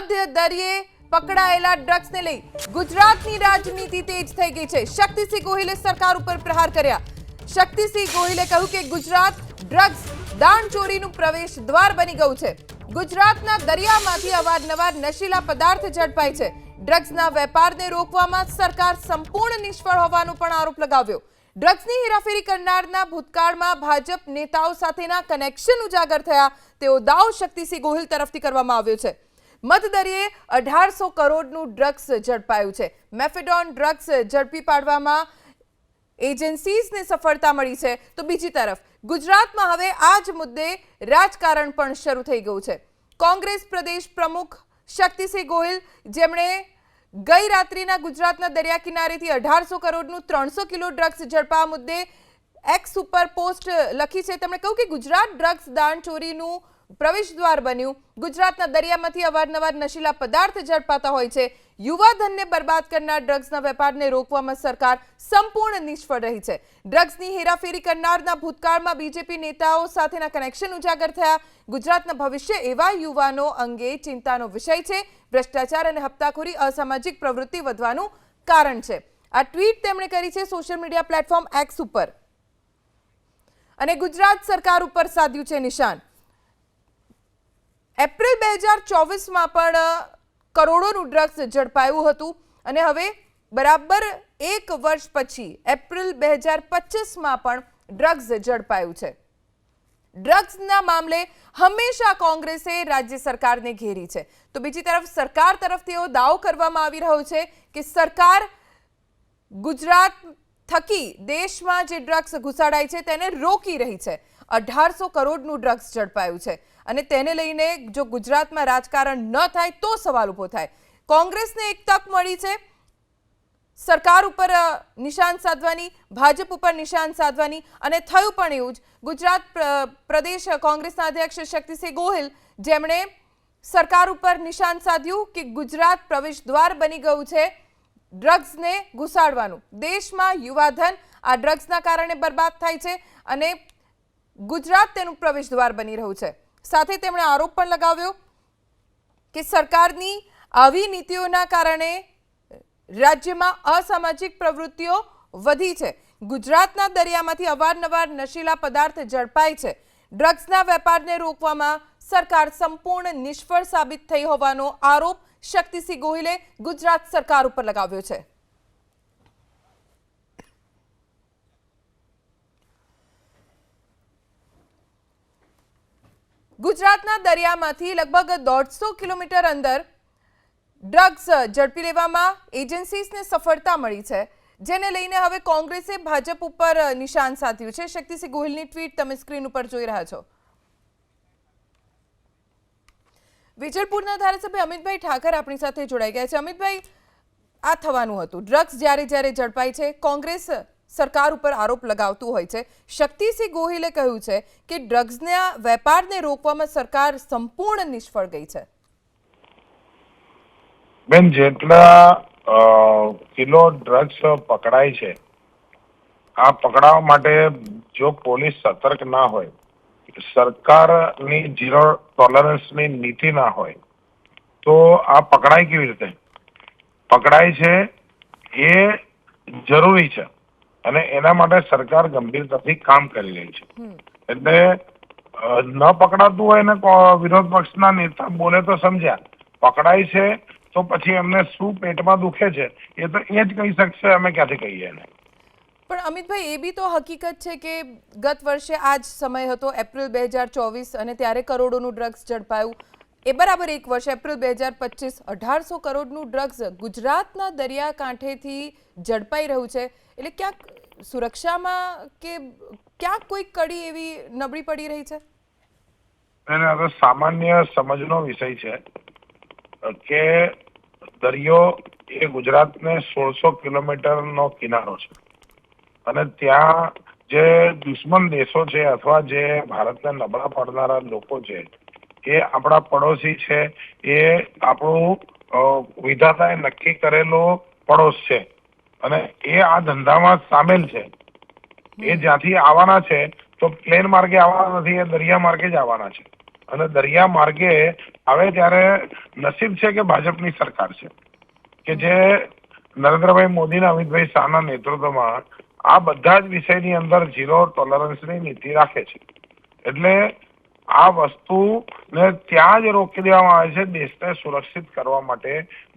મધ્ય દરિયે પકડાયેલા ડ્રગ્સને લઈ ગુજરાતની રાજનીતિ તેજ થઈ ગઈ છે। શક્તિસિંહ ગોહિલે સરકાર ઉપર પ્રહાર કર્યા। શક્તિસિંહ ગોહિલે કહ્યું કે ગુજરાત ડ્રગ્સ દાણચોરીનું પ્રવેશ દ્વાર બની ગયું છે। ગુજરાતના દરિયામાંથી અવારનવાર નશીલા પદાર્થ ઝડપાય છે। ડ્રગ્સના વેપારને રોકવામાં સરકાર સંપૂર્ણ નિષ્ફળ હોવાનો પણ આરોપ લગાવ્યો। ડ્રગ્સની હેરાફેરી કરનારના ભૂતકાળમાં ભાજપ નેતાઓ સાથેના કનેક્શન ઉજાગર થયા તેવો દાવ શક્તિસિંહ ગોહિલ તરફથી કરવામાં આવ્યો છે। મધદરિયે 1800 કરોડનું ડ્રગ્સ ઝડપાયું છે। મેફેડોન ડ્રગ્સ ઝડપી પાડવામાં એજન્સીઝને સફળતા મળી છે તો બીજી તરફ ગુજરાતમાં હવે આ જ મુદ્દે રાજકારણ પણ શરૂ થઈ ગયું છે। કોંગ્રેસ પ્રદેશ પ્રમુખ શક્તિસિંહ ગોહિલ જેમણે ગઈ રાત્રિના ગુજરાતના દરિયા કિનારેથી 1800 કરોડનું 300 કિલો ડ્રગ્સ ઝડપા મુદ્દે એક્સ ઉપર પોસ્ટ લખી છે। તેમણે કહ્યું કે ગુજરાત ડ્રગ્સ દાણચોરીનું પ્રવેશદ્વાર બન્યું। ગુજરાતના દરિયામાંથી અવારનવાર નશીલા પદાર્થ ઝડપાતા હોય છે। યુવાધનને બરબાદ કરનાર ડ્રગ્સના વેપારને રોકવામાં સરકાર સંપૂર્ણ નિષ્ફળ રહી છે। ડ્રગ્સની હેરાફેરી કરનારના ભૂતકાળમાં બીજેપી નેતાઓ સાથેના કનેક્શન ઉજાગર થયા। ગુજરાતના ભવિષ્ય એવા યુવાનો અંગે ચિંતાનો વિષય છે। ભ્રષ્ટાચાર અને હપ્તાખોરી અસામાજિક પ્રવૃત્તિ વધવાનું કારણ છે। આ ટ્વીટ તેમણે કરી છે સોશિયલ મીડિયા પ્લેટફોર્મ એક્સ ઉપર અને ગુજરાત સરકાર ઉપર સાધ્યું છે નિશાન। એપ્રિલ 2024માં પણ કરોડોનું ડ્રગ્સ ઝડપાયું હતું અને હવે બરાબર 1 વર્ષ પછી એપ્રિલ 2025માં પણ ડ્રગ્સ ઝડપાયું છે। ડ્રગ્સના મામલે હંમેશા કોંગ્રેસે રાજ્ય સરકારને ઘેરી છે તો બીજી તરફ સરકાર તરફથી એવો દાવો કરવામાં આવી રહ્યો છે કે સરકાર ગુજરાત થકી દેશમાં જે ડ્રગ્સ ઘુસાડાય છે તેને રોકી રહી છે। 1800 કરોડનું ડ્રગ્સ ઝડપાયું છે અને તેને લઈને જો ગુજરાતમાં રાજકારણ ન થાય તો સવાલ ઊભો થાય। કોંગ્રેસને એક તક મળી છે સરકાર ઉપર નિશાન સાધવાની, ભાજપ ઉપર નિશાન સાધવાની અને થયું પણ એવું જ। ગુજરાત પ્રદેશ કોંગ્રેસના અધ્યક્ષ શક્તિસિંહ ગોહિલ જેમણે સરકાર ઉપર નિશાન સાધ્યું કે ગુજરાત પ્રવેશદ્વાર બની ગયું છે ડ્રગ્સને ઘુસાડવાનું। દેશમાં યુવાધન આ ડ્રગ્સના કારણે બરબાદ થાય છે અને ગુજરાત તેનું પ્રવેશદ્વાર બની રહ્યું છે। સાથે તેમણે આરોપ પણ લગાવ્યો કે સરકારની આવી નીતિઓના કારણે રાજ્યમાં અસામાજિક પ્રવૃત્તિઓ વધી છે। ગુજરાતના દરિયામાંથી અવારનવાર નશીલા પદાર્થ ઝડપાય છે। ડ્રગ્સના વેપારને રોકવામાં સરકાર સંપૂર્ણ નિષ્ફળ સાબિત થઈ હોવાનો આરોપ શક્તિસિંહ ગોહિલે ગુજરાત સરકાર ઉપર લગાવ્યો છે। ગુજરાતના દરિયામાંથી લગભગ 150 કિલોમીટર અંદર ડ્રગ્સ ઝડપી લેવામાં એજન્સીઝને સફળતા મળી છે જેને લઈને હવે કોંગ્રેસે ભાજપ ઉપર નિશાન સાધ્યું છે। શક્તિસિંહ ગોહિલની ટ્વીટ તમે સ્ક્રીન ઉપર જોઈ રહ્યા છો। વિજલપુરના ધારાસભ્ય અમિતભાઈ ઠાકર આપણી સાથે જોડાઈ ગયા છે। અમિતભાઈ, આ થવાનું હતું ડ્રગ્સ જ્યારે ઝડપાય છે કોંગ્રેસ સરકાર ઉપર આરોપ લગાવતું હોય છે। શક્તિસિંહ ગોહિલે કહ્યું છે કે ડ્રગ્સના વેપારને રોકવામાં સરકાર સંપૂર્ણ નિષ્ફળ ગઈ છે। બેન, જેટલા કિલો ડ્રગ્સ પકડાય છે આ પકડાવવા માટે જો પોલીસ સતર્ક ના હોય, સરકારની ઝીરો ટોલરન્સની નીતિ ના હોય તો આ પકડાય કેવી રીતે? પકડાય છે એ જરૂરી છે અને એના માટે સરકાર ગંભીરતાથી કામ કરી રહી છે। એટલે ન પકડાતું હોય ને વિરોધ પક્ષના નેતા બોલે તો સમજ્યા, પકડાય છે તો પછી એમને શું પેટમાં દુખે છે એ તો એ જ કહી શકશે, અમે ક્યાંથી કહીએ એને। પણ અમિતભાઈ, એ બી તો હકીકત છે કે ગત વર્ષે આ જ સમય હતો એપ્રિલ 2024 અને ત્યારે કરોડોનું ડ્રગ્સ ઝડપાયું। એ બરાબર 1 વર્ષ એપ્રિલ 2025 1800 કરોડનું ડ્રગ્સ ગુજરાતના દરિયાકાંઠેથી ઝડપાઈ રહ્યું છે એટલે ક્યાંક સુરક્ષામાં કે ક્યાંક કોઈ કડી એવી નબળી પડી રહી છે? એને હવે સામાન્ય સમજનો વિષય છે કે દરિયો એ ગુજરાતને 1600 કિલોમીટરનો કિનારો છે અને ત્યાં જે દુશ્મન દેશો છે અથવા જે ભારતને નબળા પાડનારા લોકો છે એ આપણા પડોશી છે, એ આપણું વિધાતાએ નક્કી કરેલો પડોશ છે અને એ આ ધંધામાં સામેલ છે। એ જ્યાંથી આવવાના છે તો પ્લેન માર્ગે આવવાના નથી, એ દરિયા માર્ગે જ આવવાના છે। અને દરિયા માર્ગે આવે ત્યારે નસીબ છે કે ભાજપની સરકાર છે કે જે નરેન્દ્રભાઈ મોદી અને અમિતભાઈ શાહના નેતૃત્વમાં આ બધા જ વિષયની અંદર ઝીરો ટોલરન્સની નીતિ રાખે છે. એટલે આ વસ્તુને ત્યાં જ રોકી દેવામાં આવે છે. દેશને સુરક્ષિત કરવા માટે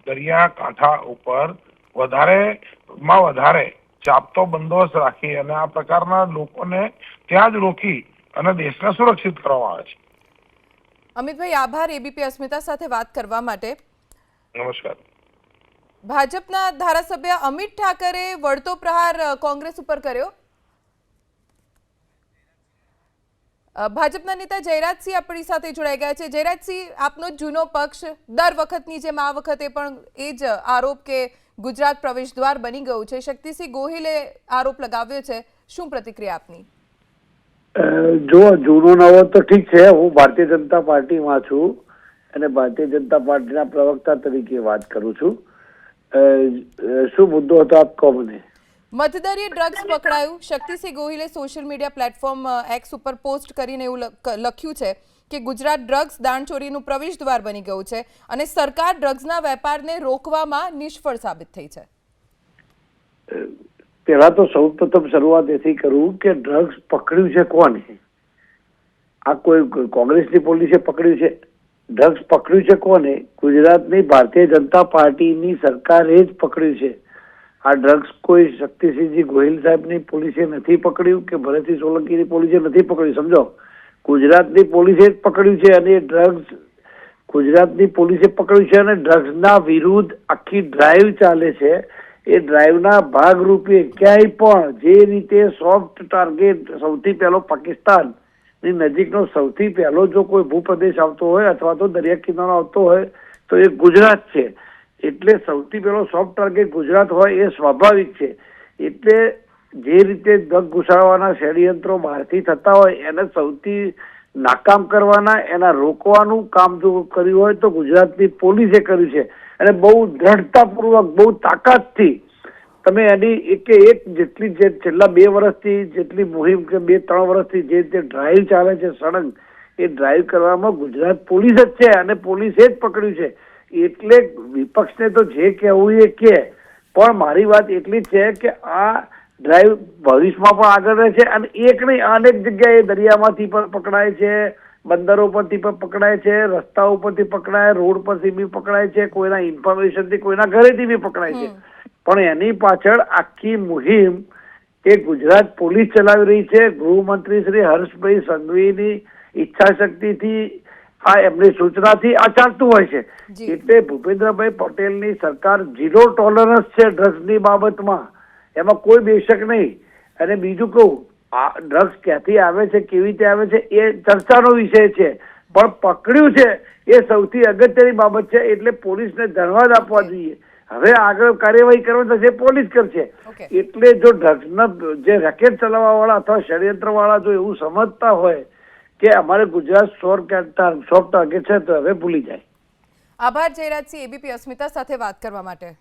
દરિયા કાંઠા ઉપર વધારે ચાપતો બંદોબસ્ત રાખી અને આ પ્રકારના લોકોને ત્યાં જ રોકી અને દેશને સુરક્ષિત કરવામાં આવે છે. અમિતભાઈ, આભાર એબીપી અસ્મિતા સાથે વાત કરવા માટે. નમસ્કાર. ભાજપના ધારાસભ્ય અમિત ઠાકરે વળતો પ્રહાર કોંગ્રેસ ઉપર કર્યો. ભાજપના નેતા જયરાજસિંહ આપણી સાથે જોડાઈ ગયા છે. જયરાજસિંહ, આપનો જૂનો પક્ષ દર વખતની જેમ આ વખતે પણ એ જ આરોપ કે ગુજરાત પ્રવેશ દ્વાર બની ગયું છે. શક્તિસિંહ ગોહિલે આરોપ લગાવ્યો છે. શું પ્રતિક્રિયા આપની? જો જૂનો નવો તો ઠીક છે, હું ભારતીય જનતા પાર્ટીમાં છું અને ભારતીય જનતા પાર્ટીના પ્રવક્તા તરીકે વાત કરું છું. શું મુદ્દો હતો, આપ કહો મને. મતદરીએ ડ્રગ્સ પકડાયું. શક્તિસિંહ ગોહિલે સોશિયલ મીડિયા પ્લેટફોર્મ એક્સ ઉપર પોસ્ટ કરીને એવું લખ્યું છે કે ગુજરાત ડ્રગ્સ દાણચોરીનું પ્રવેશ દ્વાર બની ગયું છે અને સરકાર ડ્રગ્સના વેપારને રોકવામાં નિષ્ફળ સાબિત થઈ છે. પહેલા તો સૌપ્રથમ શરૂઆત એથી કરું કે ડ્રગ્સ પકડ્યું છે કોને? આ કોઈ કોંગ્રેસની પોલીસે પકડ્યું છે? ડ્રગ્સ પકડ્યું છે કોને? ગુજરાતની ભારતીય જનતા પાર્ટીની સરકારે જ પકડ્યું છે. આ ડ્રગ્સ કોઈ શક્તિસિંહજી ગોહિલ સાહેબની પોલીસે નથી પકડ્યું કે ભરતસિંહ સોલંકીની પોલીસે નથી પકડ્યું. સમજો, ગુજરાતની પોલીસે જ પકડ્યું છે અને ડ્રગ્સ ગુજરાતની પોલીસે પકડ્યું છે અને ડ્રગ્સના વિરુદ્ધ આખી ડ્રાઈવ ચાલે છે. એ ડ્રાઈવના ભાગરૂપે ક્યાંય પણ જે રીતે સોફ્ટ ટાર્ગેટ સૌથી પહેલો પાકિસ્તાનની નજીકનો સૌથી પહેલો જો કોઈ ભૂપ્રદેશ આવતો હોય અથવા તો દરિયા કિનારો આવતો હોય તો એ ગુજરાત છે. એટલે સૌથી પહેલો સોફ્ટ ટાર્ગેટ ગુજરાત હોય એ સ્વાભાવિક છે. એટલે જે રીતે ડ્રગ ઘુસાડવાના ષડયંત્રો બહારથી થતા હોય એને સૌથી નાકામ કરવાના, એના રોકવાનું કામ જો કર્યું હોય તો ગુજરાતની પોલીસે કર્યું છે. અને બહુ દ્રઢતાપૂર્વક, બહુ તાકાતથી તમે એની એક જેટલી જે છેલ્લા 2 વર્ષથી જેટલી મુહિમ કે 2-3 વર્ષથી જે રીતે ડ્રાઈવ ચાલે છે સળંગ, એ ડ્રાઈવ કરવામાં ગુજરાત પોલીસ જ છે અને પોલીસે જ પકડ્યું છે. એટલે વિપક્ષને તો જે કહેવું એ કે, પણ મારી વાત એટલી જ છે કે આ ડ્રાઈવ ભવિષ્યમાં પણ આગળ રહે છે અને એક નહીં અનેક જગ્યાએ દરિયામાંથી પણ પકડાય છે, બંદરો પરથી પણ પકડાય છે, રસ્તા ઉપરથી પકડાય, રોડ પરથી બી પકડાય છે, કોઈના ઇન્ફોર્મેશનથી કોઈના ઘરેથી બી પકડાય છે. પણ એની પાછળ આખી મુહિમ એ ગુજરાત પોલીસ ચલાવી રહી છે. ગૃહમંત્રી શ્રી હર્ષભાઈ સંઘવીની ઈચ્છા શક્તિથી, આ એમની સૂચનાથી આ ચાલતું હોય છે. એટલે ભૂપેન્દ્રભાઈ પટેલની સરકાર ઝીરો ટોલરન્સ છે ડ્રગ્સની બાબતમાં, એમાં કોઈ બેશક નહીં. અને બીજું કહું, આ ડ્રગ્સ ક્યાંથી આવે છે, કેવી રીતે આવે છે એ ચર્ચાનો વિષય છે, પણ પકડ્યું છે એ સૌથી અગત્યની બાબત છે. એટલે પોલીસને ધન્યવાદ આપવા જોઈએ. હવે આગળ કાર્યવાહી કરવાની થશે, પોલીસ કરશે. એટલે જો ડ્રગ્સના જે રેકેટ ચલાવવા વાળા અથવા ષડયંત્ર વાળા જો એવું સમજતા હોય કે અમારે ગુજરાત સોફ્ટ ટાર્ગેટ છે તો હવે ભૂલી જાય. આભાર જયરાજસિંહ, એબીપી અસ્મિતા સાથે વાત કરવા માટે.